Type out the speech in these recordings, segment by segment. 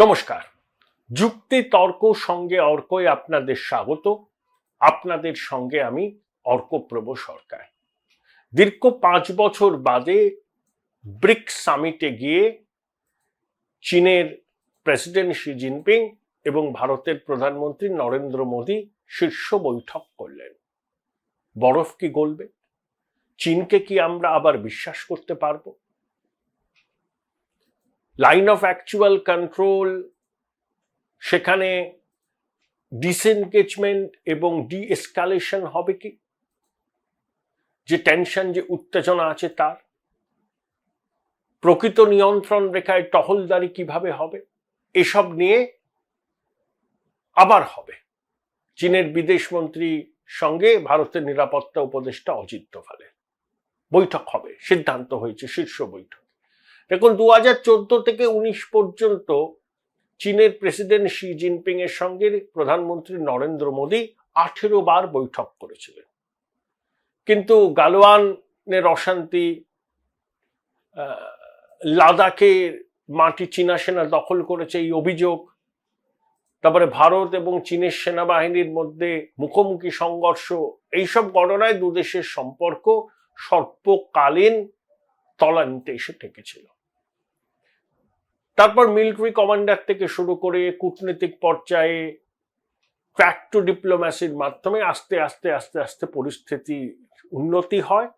নমস্কার। যুক্তি তর্ক সঙ্গে অর্কই আপনাদের স্বাগত। আপনাদের সঙ্গে আমি অর্কপ্রভ সরকার। দীর্ঘ 5 বছর বাদে ব্রিক্স সামিটে গিয়ে চীনের প্রেসিডেন্ট শি জিনপিং এবং ভারতের প্রধানমন্ত্রী নরেন্দ্র মোদী শীর্ষ বৈঠক করলেন। বরফ কি গলবে? চীনকে কি আমরা আবার বিশ্বাস করতে পারবো? লাইন অফ অ্যাকচুয়াল কন্ট্রোল, সেখানে ডিসএনগেজমেন্ট এবং ডিএসকালেশন হবে কি? যে টেনশন, যে উত্তেজনা আছে তার প্রকৃত নিয়ন্ত্রণ রেখায় টহলদারি কিভাবে হবে? এসব নিয়ে আবার হবে চীনের বিদেশমন্ত্রী সঙ্গে ভারতের নিরাপত্তা উপদেষ্টা অজিত দোভালের বৈঠক হবে, সিদ্ধান্ত হয়েছে শীর্ষ বৈঠক। দেখুন, 2014 থেকে 19 পর্যন্ত চীনের প্রেসিডেন্ট শি জিনপিং এর সঙ্গে প্রধানমন্ত্রী নরেন্দ্র মোদী 18 বার বৈঠক করেছিলেন। কিন্তু গালওয়ানের অশান্তি, লাদাখের মাটি চীনা সেনা দখল করেছে এই অভিযোগ, তারপরে ভারত এবং চীনের সেনাবাহিনীর মধ্যে মুখোমুখি সংঘর্ষ, এইসব ঘটনায় দুদেশের সম্পর্ক স্বল্পকালীন তলানিতে এসে ঠেকেছিল। তারপর মিলিটারি কমান্ডার থেকে শুরু করে কূটনৈতিক পর্যায়ে ট্র্যাক টু ডিপ্লোম্যাসির মাধ্যমে আস্তে আস্তে আস্তে আস্তে পরিস্থিতি উন্নতি হয়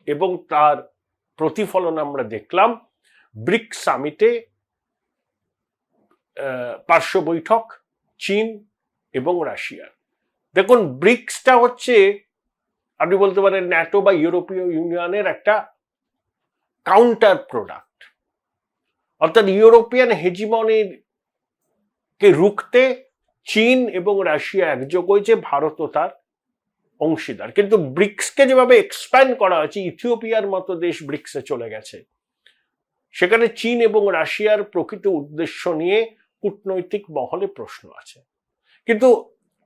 এবং তার প্রতিফলন আমরা দেখলাম ব্রিক্স সামিটে পার্শ্ব বৈঠক চীন এবং রাশিয়ার। দেখুন, ব্রিক্সটা হচ্ছে, আপনি বলতে পারেন, ন্যাটো বা ইউরোপীয় ইউনিয়নের একটা কাউন্টার প্রোডাক্ট। অর্থাৎ ইউরোপিয়ান হেজিমনির কে রুখতে চীন এবং রাশিয়া একযোগ হয়েছে, ভারতও তার অংশীদার। কিন্তু ব্রিক্সকে যেভাবে এক্সপ্যান্ড করা হয়েছে, ইথিওপিয়ার মতো দেশ ব্রিক্সে চলে গেছে, সেখানে চীন এবং রাশিয়ার প্রকৃত উদ্দেশ্য নিয়ে কূটনৈতিক মহলে প্রশ্ন আছে। কিন্তু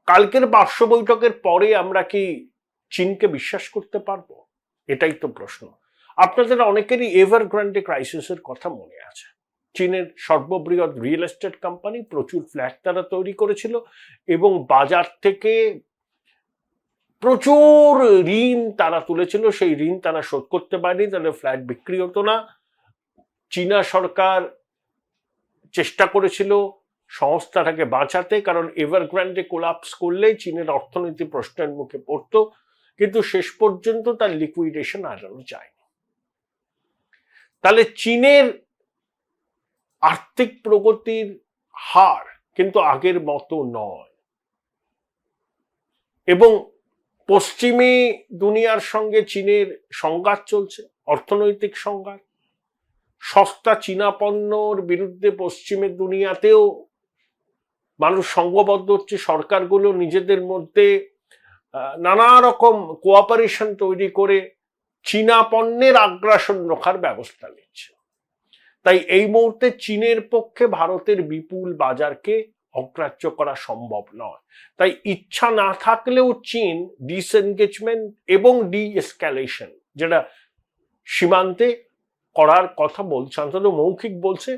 কালকের পার্শ্ব বৈঠকের পরে আমরা কি চীনকে বিশ্বাস করতে পারবো? এটাই তো প্রশ্ন। আপনাদের অনেকেরই এভারগ্রান্ডে ক্রাইসিসের কথা মনে আছে। চীনের সর্ববৃহৎ রিয়েল এস্টেট কোম্পানি, প্রচুর ফ্ল্যাট তারা তৈরি করেছিল এবং বাজার থেকে প্রচুর ঋণ তারা তুলেছিল। সেই ঋণ তারা শোধ করতে পারেনি, তাদের ফ্ল্যাট বিক্রি হতো না। চীনা সরকার চেষ্টা করেছিল সংস্থাটাকে বাঁচাতে, কারণ এভারগ্রান্ডে কোলাপস করলে চীনের অর্থনীতি প্রশ্নের মুখে পড়তো, কিন্তু শেষ পর্যন্ত তার লিকুইডেশন আনানো যায়নি। তাহলে চীনের আর্থিক প্রগতির হার কিন্তু আগের মতো নয় এবং পশ্চিমী দুনিয়ার সঙ্গে চীনের সংঘাত চলছে, অর্থনৈতিক সংঘাত। সস্তা চীনা পণ্যর বিরুদ্ধে পশ্চিমের দুনিয়াতেও মানুষ সংঘবদ্ধ হচ্ছে। সরকারগুলো নিজেদের মধ্যে নানা রকম কোঅপারেশন তৈরি করে চীনা পণ্যের আগ্রাসন রোখার ব্যবস্থা নিচ্ছে। তাই এই মুহূর্তে চীনের পক্ষে ভারতের বিপুল বাজারকে অগ্রাহ্য করা সম্ভব নয়। তাই ইচ্ছা না থাকলেও চীন ডিসএনগেজমেন্ট এবং ডিএসক্যালেশন, যেটা সীমান্তে করার কথা বলছে, অন্তত মৌখিক বলছে।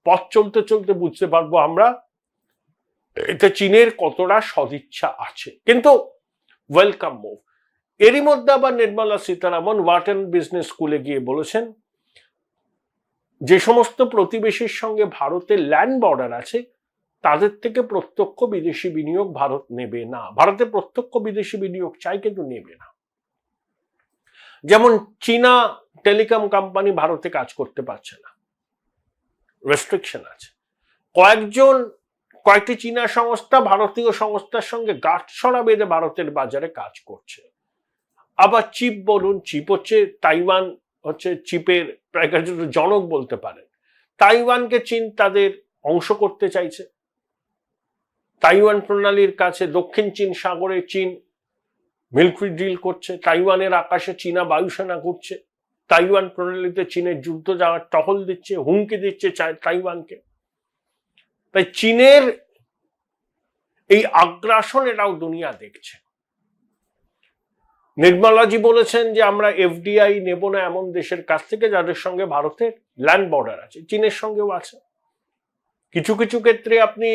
পথ চলতে চলতে বুঝতে পারবো আমরা এতে চীনের কতটা সদিচ্ছা আছে। কিন্তু ওয়েলকাম মুভ। এরই মধ্যে আবার নির্মলা সীতারামন ওয়াটন বিজনেস স্কুলে গিয়ে বলেছেন, যে সমস্ত প্রতিবেশীর সঙ্গে ভারতের ল্যান্ড বর্ডার আছে তাদের থেকে প্রত্যক্ষ বিদেশি বিনিয়োগ ভারত নেবে না। ভারতে প্রত্যক্ষ বিদেশি বিনিয়োগ চাই, কিন্তু নেবে না। যেমন চীনা টেলিকম কোম্পানি ভারতে কাজ করতে পারছে না, রেস্ট্রিকশন আছে। কয়েকটি চীনা সংস্থা ভারতীয় সংস্থার সঙ্গে গাঁটছড়া বেঁধে ভারতের বাজারে কাজ করছে। আবার চিপ বলুন, চিপ হচ্ছে তাইওয়ান, হচ্ছে চিপের জনক বলতে পারেন। তাইওয়ানকে চীন তাদের অংশ করতে চাইছে। তাইওয়ান প্রণালীর কাছে দক্ষিণ চীন সাগরে চীন মিলিটারি ডিল করছে। তাইওয়ানের আকাশে চীনা বায়ুসেনা ঘুরছে। তাইওয়ান প্রণালীতে চীনের যুদ্ধ যাওয়ার টহল দিচ্ছে, হুমকি দিচ্ছে তাইওয়ানকে। তাই চীনের এই আগ্রাসন এটাও দুনিয়া দেখছে। নির্মলাজি বলেছেন যে আমরা এফডিআই নেব না এমন দেশের কাছ থেকে যাদের সঙ্গে ভারতের ল্যান্ড বর্ডার আছে, চীনের সঙ্গেও আছে। কিছু কিছু ক্ষেত্রে আপনি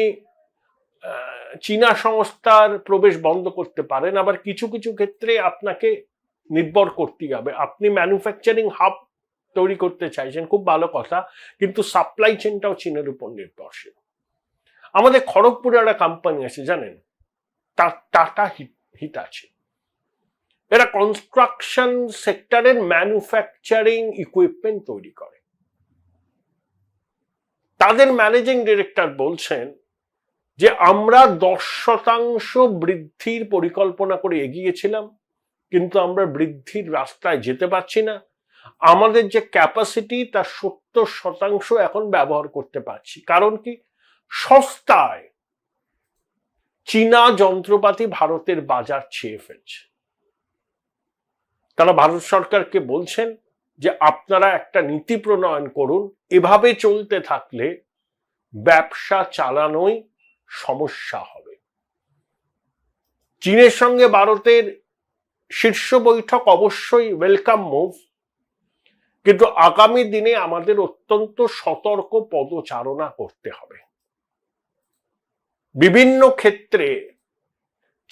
চীনা সংস্থার প্রবেশ বন্ধ করতে পারেন, আবার কিছু কিছু ক্ষেত্রে আপনাকে নির্ভর করতে হবে। আপনি ম্যানুফ্যাকচারিং হাব তৈরি করতে চাইছেন, খুব ভালো কথা, কিন্তু সাপ্লাই চেনটাও চীনের উপর নির্ভরশীল। আমাদের খড়গপুরে একটা কোম্পানি আছে জানেন, টাটা হিটাচি। এরা কনস্ট্রাকশন সেক্টরের ম্যানুফ্যাকচারিং ইকুইপমেন্ট তৈরি করে। তাদের ম্যানেজিং ডিরেক্টর বলছেন যে আমরা 10% বৃদ্ধির পরিকল্পনা করে এগিয়েছিলাম, কিন্তু আমরা বৃদ্ধির রাস্তায় যেতে পারছি না। আমাদের যে ক্যাপাসিটি তার 70% এখন ব্যবহার করতে পারছি। কারণ কি? সস্তায় চীনা যন্ত্রপাতি ভারতের বাজার ছেয়ে ফেলছে। তারা ভারত সরকারকে বলছেন যে আপনারা একটা নীতি প্রণয়ন করুন, এভাবে চলতে থাকলে ব্যবসা চালানোই সমস্যা হবে। চীনের সঙ্গে ভারতের শীর্ষ বৈঠক অবশ্যই ওয়েলকাম মুভ, কিন্তু আগামী দিনে আমাদের অত্যন্ত সতর্ক পদচারণা করতে হবে। বিভিন্ন ক্ষেত্রে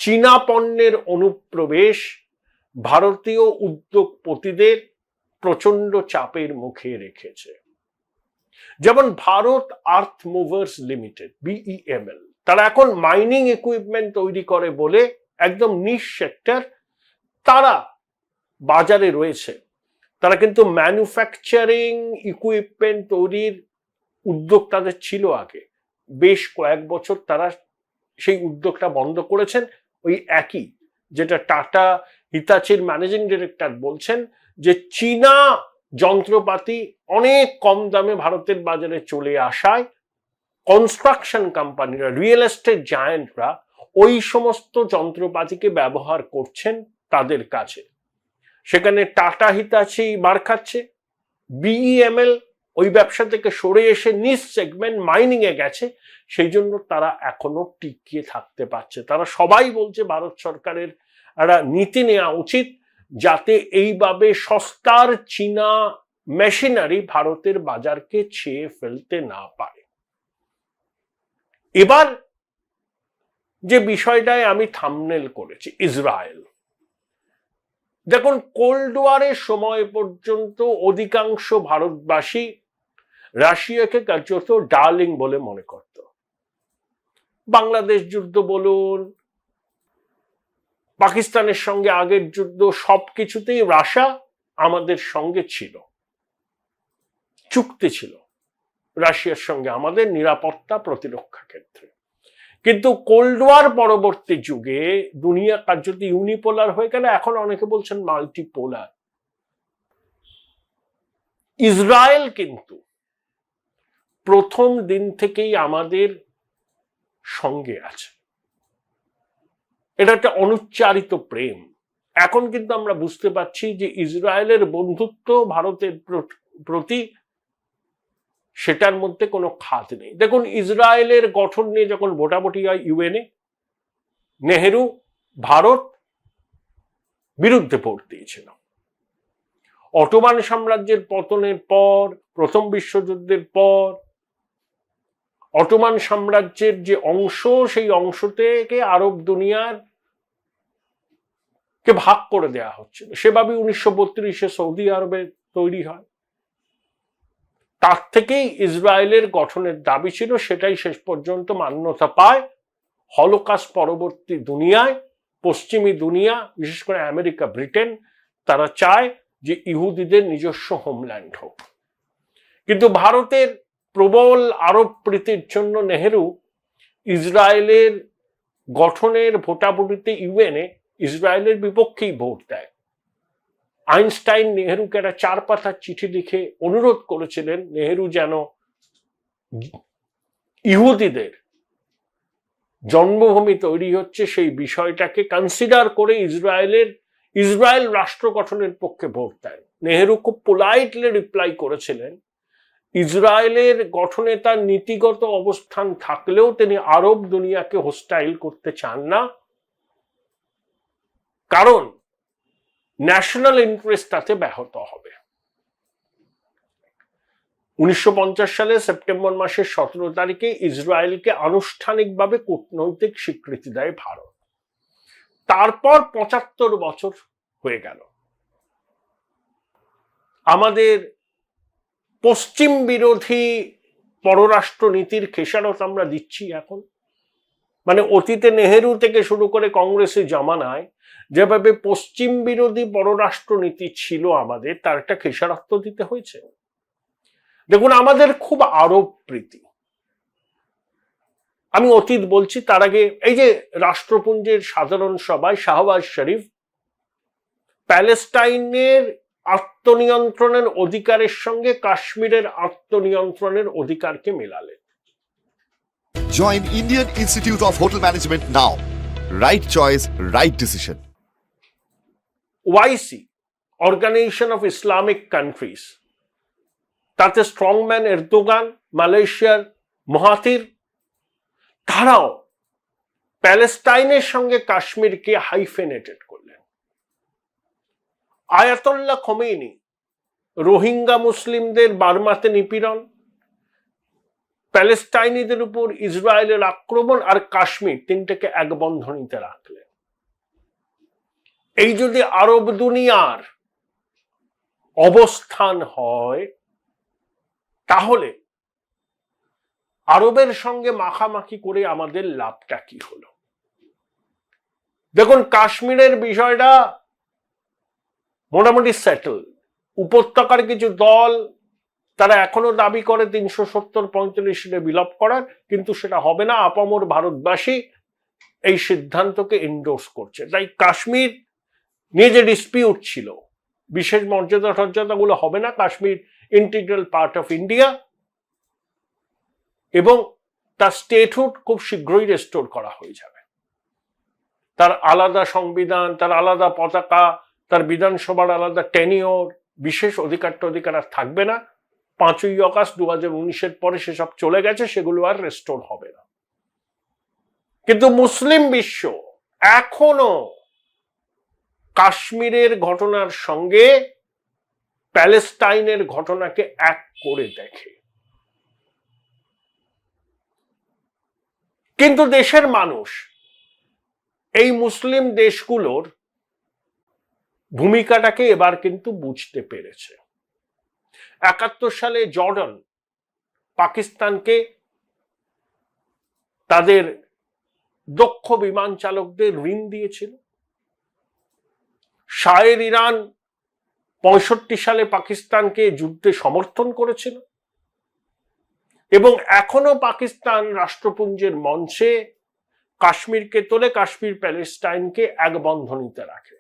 চীনা পণ্যের অনুপ্রবেশ ভারতীয় উদ্যোগপতিদের প্রচন্ড চাপের মুখে রেখেছে। যেমন ভারত আর্থ মুভার্স লিমিটেড, BEML, তারা এখন মাইনিং ইকুইপমেন্ট তৈরি করে বলে একদম নিশ সেক্টর, তারা বাজারে রয়েছে। তারা কিন্তু ম্যানুফ্যাকচারিং ইকুইপমেন্ট তৈরির উদ্যোগ তাদের ছিল আগে, বেশ কয়েক বছর তারা সেই উদ্যোগটা বন্ধ করেছেন। ওই একই যেটা টাটা হিতাচির ম্যানেজিং ডিরেক্টর বলছেন যে চীনা যন্ত্রপাতি অনেক কম দামে ভারতের বাজারে চলে আসায় কনস্ট্রাকশন কোম্পানিরা, রিয়েল এস্টেট জায়ান্টরা ওই সমস্ত যন্ত্রপাতিকে ব্যবহার করছেন তাদের কাছে। সেখানে টাটা হিতাচি মার খাচ্ছে, BEML ওই ব্যবসা থেকে সরে এসে নিজ সেগমেন্ট মাইনিং এ গেছে, সেই জন্য তারা এখনো টিকিয়ে থাকতে পারছে। তারা সবাই বলছে ভারত সরকারের একটা নীতি নেওয়া উচিত, যাতে এইভাবে সস্তার চীনা মেশিনারি ভারতের বাজারকে ছেয়ে ফেলতে না পারে। এবার যে বিষয়টায় আমি থাম্বনেল করেছি, ইসরায়েল। দেখুন, কোল্ড ওয়ারের সময় পর্যন্ত অধিকাংশ ভারতবাসী রাশিয়াকে কার্যত ডার্লিং বলে মনে করত। বাংলাদেশ যুদ্ধ বলুন, পাকিস্তানের সঙ্গে আগের যুদ্ধ, সবকিছুতেই রাশিয়া আমাদের সঙ্গে ছিল, চুক্তি ছিল রাশিয়ার সঙ্গে আমাদের নিরাপত্তা প্রতিরক্ষা ক্ষেত্রে। কিন্তু কোল্ড ওয়ার পরবর্তী যুগে দুনিয়া কার্যত ইউনিপোলার হয়ে গেল, এখন অনেকে বলছেন মাল্টিপোলার। ইসরায়েল কিন্তু প্রথম দিন থেকেই আমাদের সঙ্গে আছে। এটা একটা অনুচ্চারিত প্রেম। এখন কিন্তু আমরা বুঝতে পারছি যে ইসরায়েলের বন্ধুত্ব ভারতের প্রতি, সেটার মধ্যে কোনো খাত নেই। দেখুন, ইসরায়েলের গঠন নিয়ে যখন ভোটাভুটি হয় ইউএনএ, নেহেরু ভারত বিরুদ্ধে ভোট দিয়েছিল। অটোমান সাম্রাজ্যের পতনের পর, প্রথম বিশ্বযুদ্ধের পর, অটোমান সাম্রাজ্যের যে অংশ, সেই অংশ থেকে আরব দুনিয়ার কে ভাগ করে দেওয়া হচ্ছিল। সেভাবে 1932-এ সৌদি আরবে তৈরি হয়। তার থেকেই ইসরায়েলের গঠনের দাবি ছিল, সেটাই শেষ পর্যন্ত মান্যতা পায়। হলোকাস্ট পরবর্তী দুনিয়ায় পশ্চিমী দুনিয়া, বিশেষ করে আমেরিকা, ব্রিটেন, তারা চায় যে ইহুদিদের নিজস্ব হোমল্যান্ড হোক। কিন্তু ভারতের প্রবল আরব প্রীতির জন্য নেহেরু ইসরায়েলের গঠনের ভোটাভুটিতে ইউএনএ ইসরায়েলের বিপক্ষেই ভোট দেয়। আইনস্টাইন নেহেরুকে একটা 4 পাতার চিঠি লিখে অনুরোধ করেছিলেন নেহেরু যেন ইহুদিদের জন্মভূমি তৈরি হচ্ছে সেই বিষয়টাকে কনসিডার করে ইসরায়েল রাষ্ট্র গঠনের পক্ষে ভোট দেন। নেহেরু খুব পোলাইটলি রিপ্লাই করেছিলেন, ইসরায়েলের গঠনে তার নীতিগত অবস্থান থাকলেও তিনি আরব দুনিয়াকে হোস্টাইল করতে চান না, কারণ ন্যাশনাল ইন্টারেস্ট তাতে ব্যাহত হবে। 1950 সালে সেপ্টেম্বর মাসের 17 তারিখে ইসরায়েলকে আনুষ্ঠানিকভাবে কূটনৈতিক স্বীকৃতি দেয় ভারত। তারপর 75 বছর হয়ে গেল। আমাদের পশ্চিম বিরোধী পররাষ্ট্র নীতির খেসারত আমরা দিচ্ছি এখন। মানে অতীতে নেহেরু থেকে শুরু করে কংগ্রেসের জামানায় যেভাবে পশ্চিম বিরোধী পররাষ্ট্র নীতি ছিল আমাদের, তার একটা খেসারত দিতে হয়েছে। দেখুন, আমাদের খুব আরব প্রীতি। আমি অতীত বলছি, তার আগে এই যে রাষ্ট্রপুঞ্জের সাধারণ সভায় শাহবাজ শরীফ প্যালেস্টাইনের আত্মনিয়ন্ত্রণের অধিকারের সঙ্গে কাশ্মীরের আত্মনিয়ন্ত্রণের অধিকারকে মেলালেন। Join Indian Institute of Hotel Management now. Right choice, right decision. OIC, Organization of Islamic Countries, তাতে স্ট্রংম্যান এরদোগান, মালয়েশিয়ার মহাতির, তারাও প্যালেস্টাইনের সঙ্গে কাশ্মীরকে হাইফেনেটেড করলেন। আয়াতুল্লাহ খোমেনি রোহিঙ্গা মুসলিমদের বার্মাতে নিপীড়ন, প্যালেস্টাইনিদের উপর ইসরায়েলের আক্রমণ আর কাশ্মীর, তিনটাকে এক বন্ধনীতে রাখলেন। এই যদি আরব দুনিয়ার অবস্থান হয়, তাহলে আরবের সঙ্গে মাখামাখি করে আমাদের লাভটা কি হলো? দেখুন, কাশ্মীরের বিষয়টা মোটামুটি সেটেল। উপত্যকার কিছু দল তারা এখনো দাবি করে 370-35 সালে বিলোপ করার, কিন্তু সেটা হবে না। আপামর ভারতবাসী এই সিদ্ধান্তকে এন্ডোর্স করছে। তাই কাশ্মীর নিয়ে যে ডিসপিউট ছিল, বিশেষ মর্যাদা টর্যাদাগুলো হবে না। Kashmir integral part of India, এবং তার স্টেটহুড খুব শীঘ্রই রেস্টোর করা হয়ে যাবে। তার আলাদা সংবিধান, তার আলাদা পতাকা, তার বিধানসভার আলাদা টেনিওর, বিশেষ অধিকার আর থাকবে না। 5ই আগস্ট 2019-এর পরে সেসব চলে গেছে, সেগুলো আর রেস্টোর হবে না। কিন্তু মুসলিম বিশ্ব এখনো কাশ্মীরের ঘটনার সঙ্গে প্যালেস্টাইনের ঘটনাকে এক করে দেখে। কিন্তু দেশের মানুষ এই মুসলিম দেশগুলোর ভূমিকাটাকে এবার কিন্তু বুঝতে পেরেছে। 71 সালে জর্ডান পাকিস্তানকে তাদের দক্ষ বিমান চালকদের ঋণ দিয়েছিল। শাহের ইরান 65 সালে পাকিস্তানকে যুদ্ধে সমর্থন করেছিল, এবং এখনো পাকিস্তান রাষ্ট্রপুঞ্জের মঞ্চে কাশ্মীরকে তোলে, কাশ্মীর প্যালেস্টাইনকে এক বন্ধনীতে রাখে।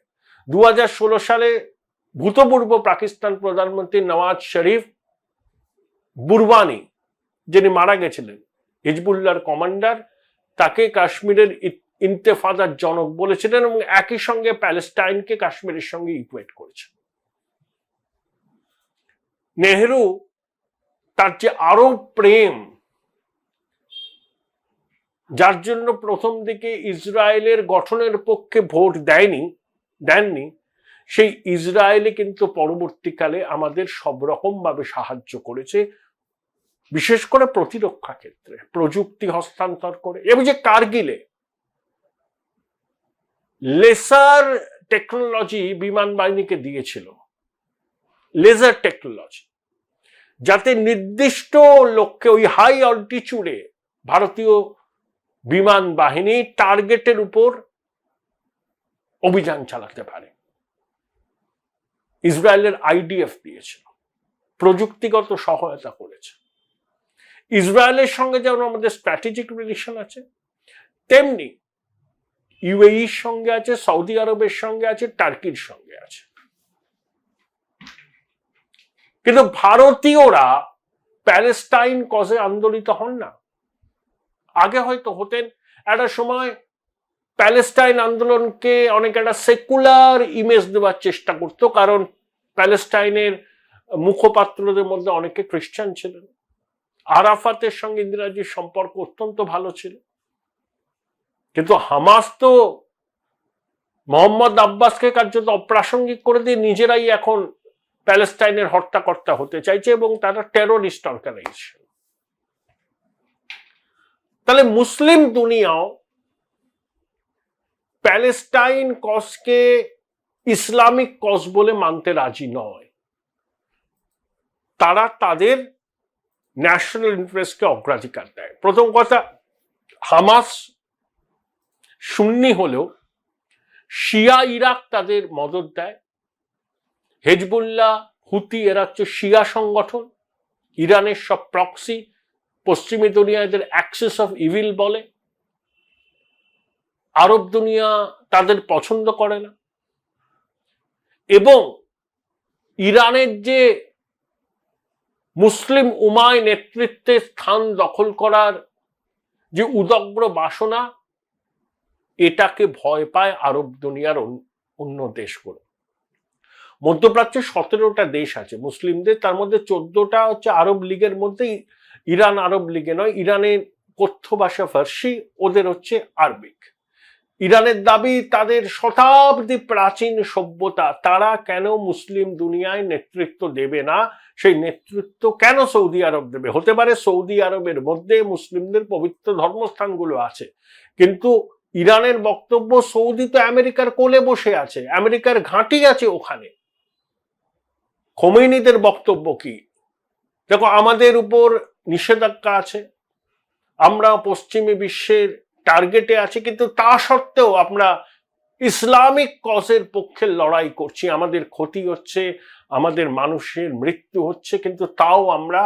2016 সালে ভূতপূর্ব পাকিস্তান প্রধানমন্ত্রী নওয়াজ শরীফ বুরবানি, যিনি মারা গেছিলেন, হিজবুল্লাহর কমান্ডার, তাকে কাশ্মীরের ইন্তেফাদার জনক বলেছিলেন, এবং একই সঙ্গে প্যালেস্টাইনকে কাশ্মীরের সঙ্গে ইকুয়েট করেছেন। নেহেরু তার যে আরব প্রেম, যার জন্য প্রথম দিকে ইসরায়েলের গঠনের পক্ষে ভোট দেননি, সেই ইসরায়েলে কিন্তু পরবর্তীকালে আমাদের সব রকম ভাবে সাহায্য করেছে, বিশেষ করে প্রতিরক্ষা ক্ষেত্রে প্রযুক্তি হস্তান্তর করে। এবং যে কার্গিলে লেসার টেকনোলজি বিমান বাহিনীকে দিয়েছিল, লেজার টেকনোলজি, যাতে নির্দিষ্ট লক্ষ্যে ওই হাই অল্টিটিউডে ভারতীয় বিমান বাহিনী টার্গেটের উপর অভিযান চালাতে পারে। ইসরায়েলের আইডিএফ দিয়েছিল, প্রযুক্তিগত সহায়তা করেছে। ইসরায়েলের সঙ্গে যেমন আমাদের স্ট্র্যাটেজিক রিলেশন আছে, তেমনি ইউএইর সঙ্গে আছে, সৌদি আরবের সঙ্গে আছে, টার্কির সঙ্গে আছে। কিন্তু ভারতীয়রা প্যালেস্টাইন কজে আন্দোলিত হন না। আগে হয়তো হতেন, একটা সময় প্যালেস্টাইন আন্দোলনকে অনেক একটা সেকুলার ইমেজ দেওয়ার চেষ্টা করতো, কারণ প্যালেস্টাইনের মুখপাত্রদের মধ্যে অনেকে খ্রিস্টান ছিলেন। আরাফাতের সঙ্গে ইন্দিরাজির সম্পর্ক অত্যন্ত ভালো ছিল, কিন্তু হামাস তো মোহাম্মদ আব্বাসকে কার্যত অপ্রাসঙ্গিক করে দিয়ে নিজেরাই এখন প্যালেস্টাইনের হর্তাকর্তা হতে চাইছে এবং তারা টেরোরিস্ট অর্গানাইজেশন। তাহলে মুসলিম দুনিয়াও প্যালেস্টাইন কজকে ইসলামিক কজ বলে মানতে রাজি নয়। তারা তাদের ন্যাশনাল ইন্টারেস্টকে অগ্রাধিকার দেয়। প্রথম কথা, হামাস সুন্নি হলেও শিয়া ইরাক তাদের মদত দেয়। হেজবুল্লাহ, হুতি এরা হচ্ছে শিয়া সংগঠন। ইরানের সব প্রক্সি পশ্চিমী দুনিয়া এদের অ্যাক্সেস অফ ইভিল বলে। আরব দুনিয়া তাদের পছন্দ করে না। এবং ইরানের যে মুসলিম উমায় নেতৃত্বে স্থান দখল করার যে উদগ্র বাসনা, এটাকে ভয় পায় আরব দুনিয়ার অন্য দেশগুলো। মধ্যপ্রাচ্যে 17টা দেশ আছে মুসলিমদের, তার মধ্যে 14টা হচ্ছে আরব লীগের মধ্যে। ইরান আরব লীগে নয়, ইরানের কথ্য ভাষা ফার্সি, ওদের হচ্ছে আরবিক। ইরানের দাবি তাদের শতাব্দী প্রাচীন সভ্যতা, তারা কেন মুসলিম দুনিয়ায় নেতৃত্ব দেবে না? সেই নেতৃত্ব কেন সৌদি আরব দেবে? হতে পারে সৌদি আরবের মধ্যে মুসলিমদের পবিত্র ধর্মস্থানগুলো আছে, কিন্তু ইরানের বক্তব্য সৌদি তো আমেরিকার কোলে বসে আছে, আমেরিকার ঘাঁটি আছে ওখানে। খোমেনিদের বক্তব্য কি? দেখো, আমাদের উপর নিষেধাজ্ঞা আছে, আমরা পশ্চিমী বিশ্বের টার্গেটে আছি, কিন্তু তা সত্ত্বেও আমরা ইসলামিক কজের পক্ষে লড়াই করছি। আমাদের ক্ষতি হচ্ছে, আমাদের মানুষের মৃত্যু হচ্ছে, কিন্তু তাও আমরা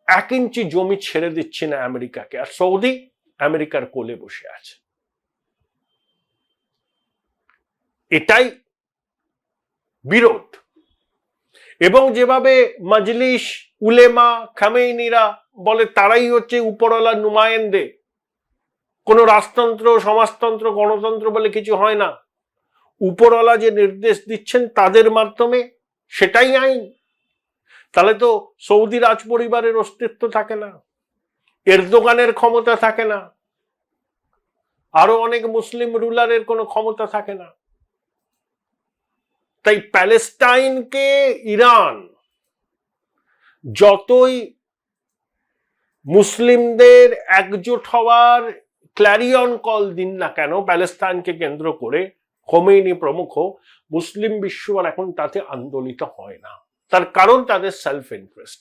1 ইঞ্চি জমি ছেড়ে দিচ্ছি না আমেরিকাকে। আর সৌদি আমেরিকার কোলে বসে আছে। এটাই বিরোধ। এবং যেভাবে মজলিস, উলেমা, খামেইনিরা বলে তারাই হচ্ছে উপরওয়ালার নুমায়েন্দে, কোনো রাজতন্ত্র, সমাজতন্ত্র, গণতন্ত্র বলে কিছু হয় না। উপরওয়ালা যে নির্দেশ দিচ্ছেন তাদের মাধ্যমে, সেটাই আইন। তাহলে তো সৌদি রাজ পরিবারের অস্তিত্ব থাকে না, এরদোগানের ক্ষমতা থাকে না, আরো অনেক মুসলিম রুলারের কোনো ক্ষমতা থাকে না। তাই প্যালেস্টাইনকে ইরান যতই মুসলিমদের একজোট হওয়ার ক্ল্যারিয়ন কল দিন না কেন প্যালেস্টাইনকে কেন্দ্র করে, খোমেনি প্রমুখ, মুসলিম বিশ্ব আর এখন তাতে আন্দোলিত হয় না। তার কারণ তাদের সেলফ ইন্টারেস্ট।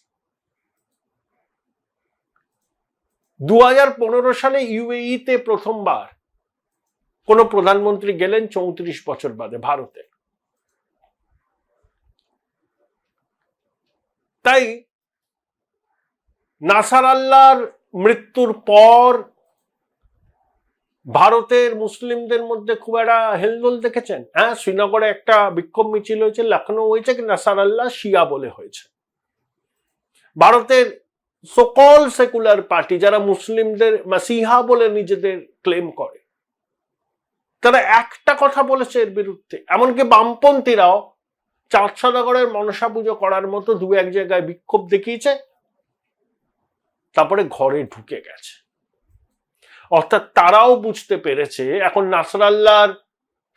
2015 সালে ইউএইতে প্রথমবার কোন প্রধানমন্ত্রী গেলেন 34 বছর বাদে ভারতে। তাই নাসার আল্লাহর মৃত্যুর পর ভারতের মুসলিমদের মধ্যে খুব একটা হেলদোল দেখেছেন? হ্যাঁ, শ্রীনগরে একটা বিক্ষোভ মিছিল হয়েছে, লখনৌ হয়েছে, কি নাসার আল্লাহ শিয়া বলে হয়েছে। ভারতের সকল সেকুলার পার্টি যারা মুসলিমদের মাসিহা বলে নিজেদের ক্লেম করে, তারা একটা কথা বলেছে এর বিরুদ্ধে। এমনকি বামপন্থীরাও চাঁদসাগরের মনসা পুজো করার মতো 2-1 জায়গায় বিক্ষোভ দেখিয়েছে, তারপরে ঘরে ঢুকে গেছে। অর্থাৎ তারাও বুঝতে পেরেছে এখন নাসরাল্লাহর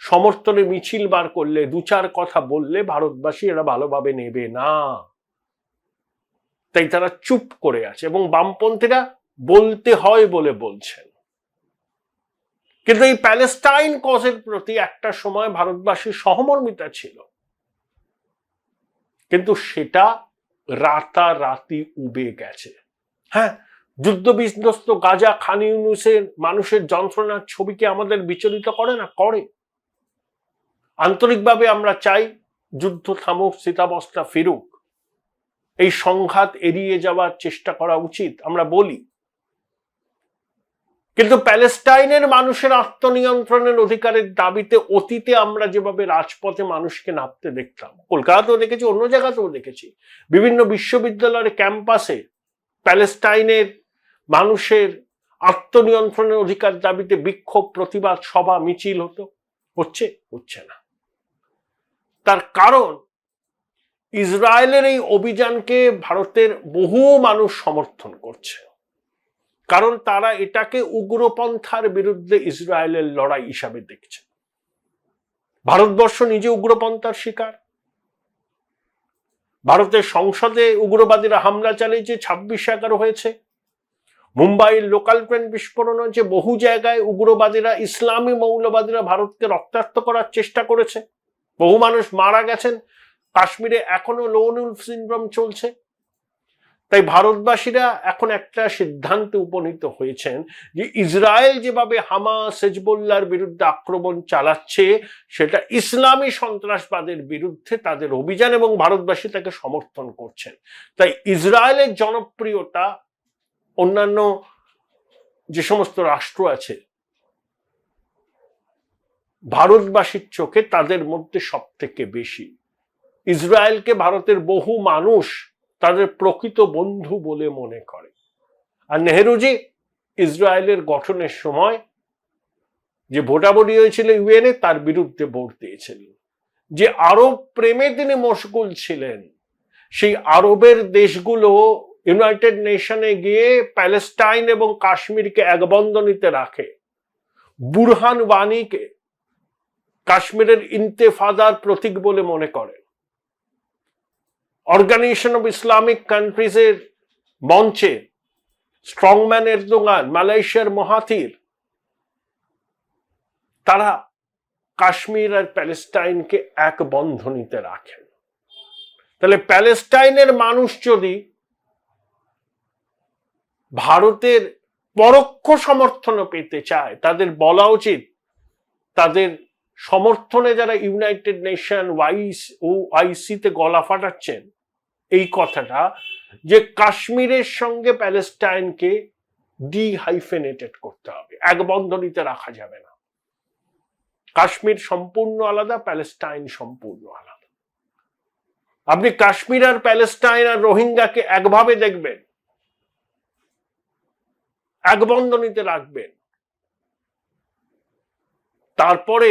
সমর্থনে মিছিল বার করলে, 2-4 কথা বললে ভারতবাসী এরা ভালোভাবে নেবে না। তাই তারা চুপ করে আছে এবং বামপন্থীরা বলতে হয় বলে বলছেন। কিন্তু এই প্যালেস্টাইন কজের প্রতি একটা সময় ভারতবাসীর সহমর্মিতা ছিল, কিন্তু সেটা রাতারাতি উবে গেছে। হ্যাঁ, যুদ্ধ বিধ্বস্ত গাজা, খান ইউনুসের মানুষের যন্ত্রণার ছবিকে আমাদের বিচলিত করে না? করে। আন্তরিকভাবে আমরা চাই যুদ্ধ থামুক, স্থিতাবস্থা ফিরুক, এই সংঘাত এড়িয়ে যাওয়ার চেষ্টা করা উচিত, আমরা বলি। কিন্তু প্যালেস্টাইনের মানুষের আত্মনিয়ন্ত্রণের অধিকারের দাবিতে অতীতে আমরা যেভাবে রাজপথে মানুষকে নামতে দেখতাম, কলকাতাতেও দেখেছি, অন্য জায়গাতেও দেখেছি, বিভিন্ন বিশ্ববিদ্যালয়ের ক্যাম্পাসে প্যালেস্টাইনের মানুষের আত্মনিয়ন্ত্রণের অধিকার দাবিতে বিক্ষোভ, প্রতিবাদ, সভা, মিছিল হচ্ছে না। তার কারণ ইসরায়েলের এই অভিযানকে ভারতের বহু মানুষ সমর্থন করছে, কারণ তারা এটাকে উগ্রপন্থার বিরুদ্ধে ইসরায়েলের লড়াই হিসাবে দেখছে। ভারতবর্ষ নিজে উগ্রপন্থার শিকার। ভারতের সংসদে উগ্রবাদীরা হামলা চালিয়েছে, 26/11 হয়েছে। মুম্বাইয়ের লোকাল ট্রেন বিস্ফোরণ হয়েছে। বহু জায়গায় উগ্রবাদীরা, ইসলামী মৌলবাদীরা ভারতকে রক্তাক্ত করার চেষ্টা করেছে। বহু মানুষ মারা গেছেন। কাশ্মীরে এখনো লোন উলফ সিনড্রোম চলছে। তাই ভারতবাসীরা এখন একটা সিদ্ধান্তে উপনীত হয়েছেন যে ইসরায়েল যেভাবে হামাস, হিজবুল্লাহর বিরুদ্ধে আক্রমণ চালাচ্ছে সেটা ইসলামী সন্ত্রাসবাদের বিরুদ্ধে তাদের অভিযান, এবং ভারতবাসী তাকে সমর্থন করছেন। তাই ইসরায়েলের জনপ্রিয়তা অন্যান্য যে সমস্ত রাষ্ট্র আছে ভারতবাসীর চোখে তাদের মধ্যে সব থেকে বেশি। ইসরায়েলকে ভারতের বহু মানুষ তাদের প্রকৃত বন্ধু বলে মনে করে। আর নেহেরুজি ইসরায়েলের গঠনের সময় যে ভোটাভুটি হয়েছিল ইউএনএ, তার বিরুদ্ধে ভোট দিয়েছিলেন। যে আরব প্রেমে তিনি মশগুল ছিলেন, সেই আরবের দেশগুলো ইউনাইটেড নেশনে গিয়ে প্যালেস্টাইন এবং কাশ্মীরকে এক বন্ধনীতে রাখে। বুরহান ওয়ানিকে কাশ্মীরের ইন্তেফাদার প্রতীক বলে মনে করে। অর্গানাইজেশন অফ ইসলামিক কান্ট্রিজের মঞ্চে স্ট্রংম্যান এরদোগান, মালয়েশিয়ার মহাথির, তারা কাশ্মীর আর প্যালেস্টাইনকে এক বন্ধনীতে রাখেন। তাহলে প্যালেস্টাইনের মানুষ যদি ভারতের পরোক্ষ সমর্থন পেতে চায়, তাদের বলা উচিত তাদের সমর্থনে যারা ইউনাইটেড নেশন ওআইসিতে গলা ফাটাচ্ছেন এই কথাটা, যে কাশ্মীরের সঙ্গে প্যালেস্টাইনকে ডিহাইফেনেটেড করতে হবে, এক বন্ধনীতে রাখা যাবে না। কাশ্মীর সম্পূর্ণ আলাদা, প্যালেস্টাইন সম্পূর্ণ আলাদা। আপনি কাশ্মীর আর প্যালেস্টাইন আর রোহিঙ্গাকে একভাবে দেখবেন, এক বন্ধনীতে রাখবেন, তারপরে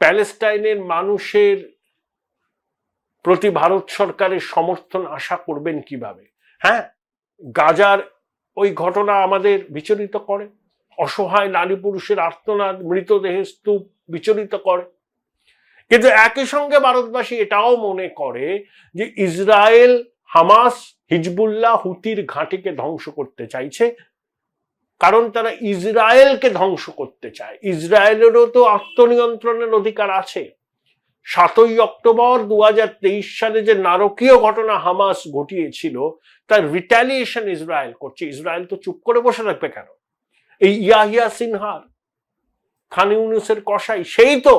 প্যালেস্টাইনের মানুষের প্রতি ভারত সরকারের সমর্থন আশা করবেন কিভাবে? হ্যাঁ, গাজার ওই ঘটনা আমাদের বিচলিত করে, অসহায় নারী পুরুষের আর্তনাদ, মৃতদেহের স্তূপ বিচলিত করে, কিন্তু একই সঙ্গে ভারতবাসী এটাও মনে করে যে ইসরায়েল হামাস, হিজবুল্লাহ, হুতির ঘাঁটিকে ধ্বংস করতে চাইছে, কারণ তারা ইসরায়েলকে ধ্বংস করতে চায়। ইসরায়েলেরও তো আত্মনিয়ন্ত্রণের অধিকার আছে। 7ই অক্টোবর 2023 সালে যে নারকীয় ঘটনা হামাস ঘটিয়েছিল, তার রিটালিয়েশন ইসরায়েল করছে। ইসরায়েল তো চুপ করে বসে থাকবে কেন? এই ইয়াহিয়া সিনহার, খান ইউনুসের কসাই, সেই তো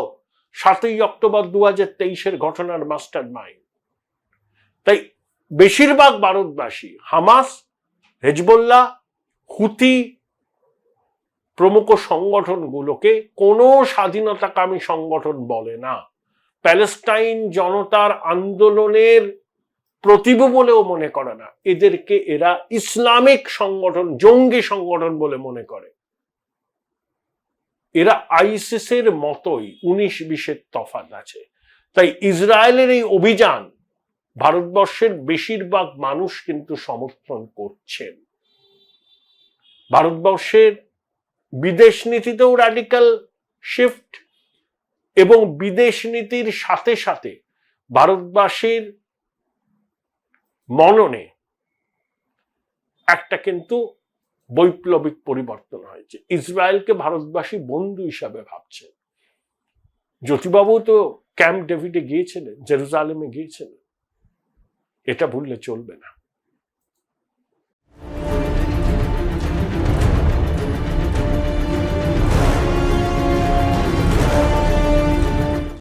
7ই অক্টোবর 2023-এর ঘটনার মাস্টার মাইন্ড। তাই বেশিরভাগ ভারতবাসী হামাস, হিজবুল্লাহ, হুতি প্রমুখ সংগঠনগুলোকে কোনো স্বাধীনতাকামী সংগঠন বলে না, প্যালেস্টাইন জনতার আন্দোলনের প্রতিভূ বলেও মনে করে না। এদেরকে এরা ইসলামিক সংগঠন, জঙ্গি সংগঠন বলে মনে করে। এরা আইসিসের মতোই 19-20-এর তফাৎ আছে। তাই ইসরায়েলের এই অভিযান ভারতবর্ষের বেশিরভাগ মানুষ কিন্তু সমর্থন করছেন। ভারতবর্ষের বিদেশ নীতিতেও রাডিক্যাল শিফট, এবং বিদেশ নীতির সাথে সাথে ভারতবাসীর মননে একটা কিন্তু বৈপ্লবিক পরিবর্তন হয়েছে। ইসরায়েলকে ভারতবাসী বন্ধু হিসাবে ভাবছে। জ্যোতিবাবু তো ক্যাম্প ডেভিডে গিয়েছিলেন, জেরুজালেমে গিয়েছিলেন, এটা ভুললে চলবে না।